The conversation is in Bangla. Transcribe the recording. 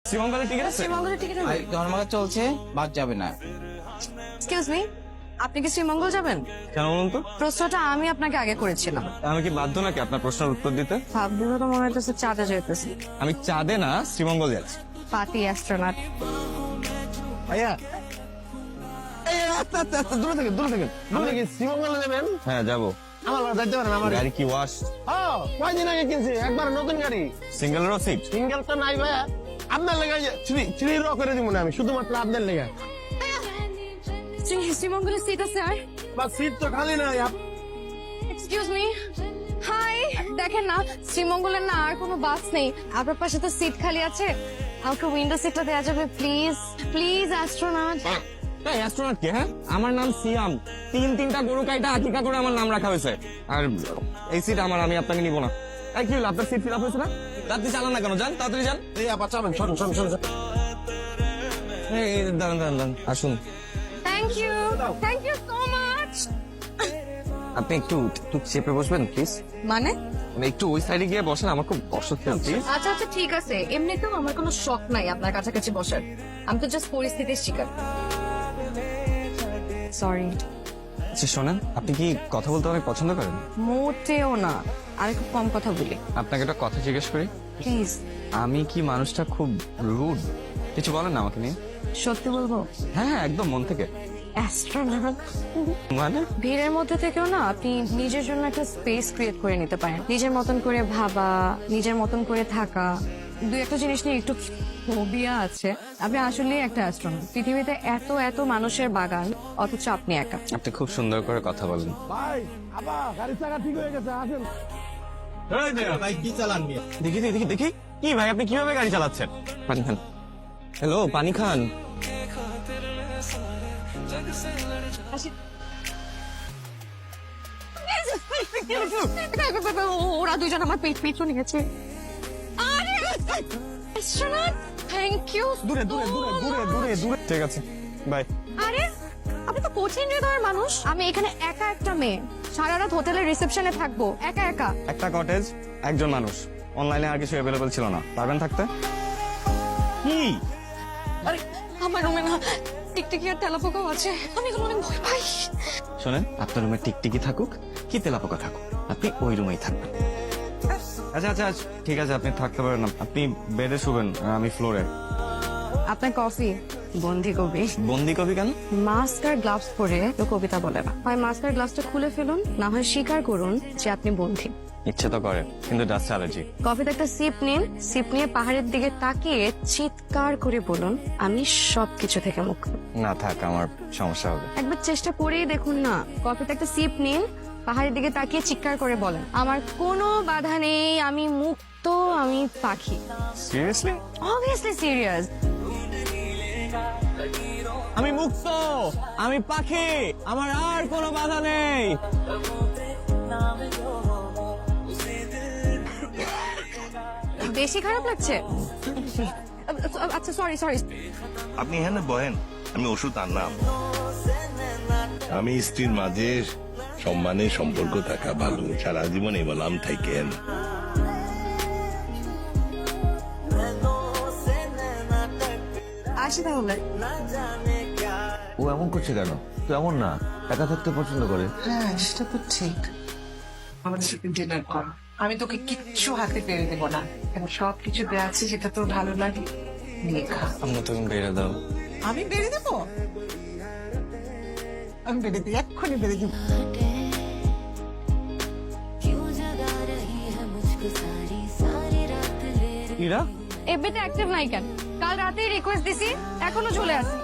শ্রীমঙ্গলের টিকিট আছে? শ্রীমঙ্গলের টিকিট ধর্মঘট চলছে, বাদ যাবে না। এক্সকিউজ মি, আপনি কি শ্রীমঙ্গল যাবেন? কেন বলুন তো? প্রশ্নটা আমি আপনাকে আগে করেছিলাম। আমি কি বাধ্য নাকি আপনার প্রশ্নের উত্তর দিতে? ভাবলে তো মনে হইতেছে চাঁদে যেতেছি। আমি চাঁদে না, শ্রীমঙ্গল যাচ্ছি। Party astronaut. ভাইয়া দূরে থেকে শ্রীমঙ্গলে যাবেন? হ্যাঁ যাবো। আমার বাড়ি যাইতে পারেন আমার গাড়ি কি ওয়াশ? কয়দিন আগে কিনছি, একবার নতুন গাড়ি। সিঙ্গেলেরও সিট? সিঙ্গেল তো নাই ভাইয়া, আপনার লেগে থ্রি র করে দিব না আমি, শুধুমাত্র আপনার লেগে। শ্রীমঙ্গলের সিট আছে আর? বা সিট তো খালি নাই। এক্সকিউজ মি, হাই, দেখেন না শ্রীমঙ্গলের না আর কোনো বাস নেই, আপনার পাশে তো সিট খালি আছে, আমাকে উইন্ডো সিটটা দেওয়া যাবে প্লিজ? Please astronaut. এই অ্যাস্ট্রোনট কে? হ্যাঁ, আমার নাম সিয়াম। তিনটা গরু কাইটা আকিকা করে আমার নাম রাখা হয়েছে। আর এই সিট আমার, আমি আপনাকে নিব না। এই কি হলো, আপনার সিট ফিল আপ হয়েছে না? তাড়াতাড়ি চালান না কেন, যান তাড়াতাড়ি যান। এই আপা চাবেন, শোন। এই দাঁড়ান আসুন। Thank you so much. আপনি একটু চেপে বসবেন প্লিজ। মানে? একটু ওই সাইডে গিয়ে বসেন, আমার খুব অসুস্থ প্লিজ। আচ্ছা ঠিক আছে, এমনিতেও আমার কোনো শখ নাই আপনার কাছাকাছি বসার, আমি তো জাস্ট পরিস্থিতির শিকার। সরি। আচ্ছা শোনেন, আপনি কি কথা বলতে অনেক পছন্দ করেন? মোটেও না, আমি খুব কম কথা বলি। আপনাকে একটা কথা জিজ্ঞেস করি, প্লিজ। আমি কি মানুষটা খুব রুড? কিছু বলেন না আমাকে নিয়ে। সত্যি বলবো? হ্যাঁ একদম মন থেকে। অ্যাস্ট্রোনট মানে? ভিড়ের মধ্যে থেকেও না আপনি নিজের জন্য একটা স্পেস ক্রিয়েট করে নিতে পারেন, নিজের মতন করে ভাবা, নিজের মতন করে থাকা। দুই একটা জিনিস নিয়ে একটু ফোবিয়া আছে। আপনি আসলে একটা অ্যাস্ট্রোনট। পৃথিবীতে এত মানুষের বাগান, অথচ আপনি একা। আপনি খুব সুন্দর করে কথা বলেন। ভাই আপা গাড়ির চাকা ঠিক হয়ে গেছে, আসেন। ভাই কি চালান নিয়ে? দেখি কি ভাই, আপনি কিভাবে গাড়ি চালাচ্ছেন? পানি খান। হ্যালো, পানি খান। ওরা দুজন আমার পেট নিয়েছে। Thank you. দূরে ঠিক আছে, বাই। আরে আপনি তো কঠিন হৃদয়ের মানুষ। আমি এখানে একা একটা মেয়ে, সারা রাত হোটেলের রিসেপশনে থাকবো একা। একটা কটেজ, একজন মানুষ, অনলাইনে আর কিছু অ্যাভেলেবল ছিল না। পারবেন থাকতে? কি? আরে আমার রুমে না টিকটিকি আর তেলাপোকাও আছে, আমি এগুলো অনেক ভয় পাই। শোনেন, আপনার রুমে টিকটিকি থাকুক কি তেলাপোকা থাকুক, আপনি ওই রুমেই থাকবেন। আচ্ছা ঠিক আছে, আপনি থাকতে পারেন না, আপনি বেডে শুবেন আর আমি ফ্লোরে। আপনার কফি বন্দি কবি। বন্দি কবি কেন? মাস্ক আর গ্লাভস পরে তো কবিতা বলে না। হয় মাস্ক আর গ্লাভসটা খুলে ফেলুন, না হয় স্বীকার করুন যে আপনি বন্দী। ইচ্ছে তো করে, কিন্তু ডাস্ট অ্যালার্জি। কফিতে একটা সিপ নিন, সিপ নিয়ে পাহাড়ের দিকে তাকিয়ে চিৎকার করে বলুন, আমি সবকিছু থেকে মুক্ত। না থাক, আমার সমস্যা হবে। একবার চেষ্টা করেই দেখুন না। কফিতে একটা সিপ নিন, পাহাড়ের দিকে তাকিয়ে চিৎকার করে বলেন, আমার কোনো বাধা নেই, আমি মুক্ত, আমি পাখি। সিরিয়াসলি? Obviously serious. আমি মুক্ত, আমি পাখি, আমার আর কোনো বাধা নেই। বেশি খারাপ লাগছে? আচ্ছা সরি। আপনি এখানে বহেন, আমি ওষুধ আনলাম। আমি স্ত্রীর মাঝে সম্মানের সম্পর্ক থাকা ভালো, সারা জীবন এই বললাম থাকেন। আসি তাহলে। ও এমন করছে কেন? তো এমন না, একা থাকতে পছন্দ করে। হ্যাঁ সেটা তো ঠিক। আমাদের সাথে ডিনার কর, আমি তোকে কিচ্ছু হাতে পেরে দেবো না, কারণ সবকিছু দেওয়া আছে যেটা তোর ভালো লাগে নিয়ে খা। আমরা তুমি বেড়ে দাও। আমি বেড়ে দেবো? আমি বেড়ে দিই, এক্ষুনি বেড়ে দিব। ইরা এফবিতে অ্যাক্টিভ নাই কেন? কাল রাতেই রিকোয়েস্ট দিছি, এখনো চলে আসে।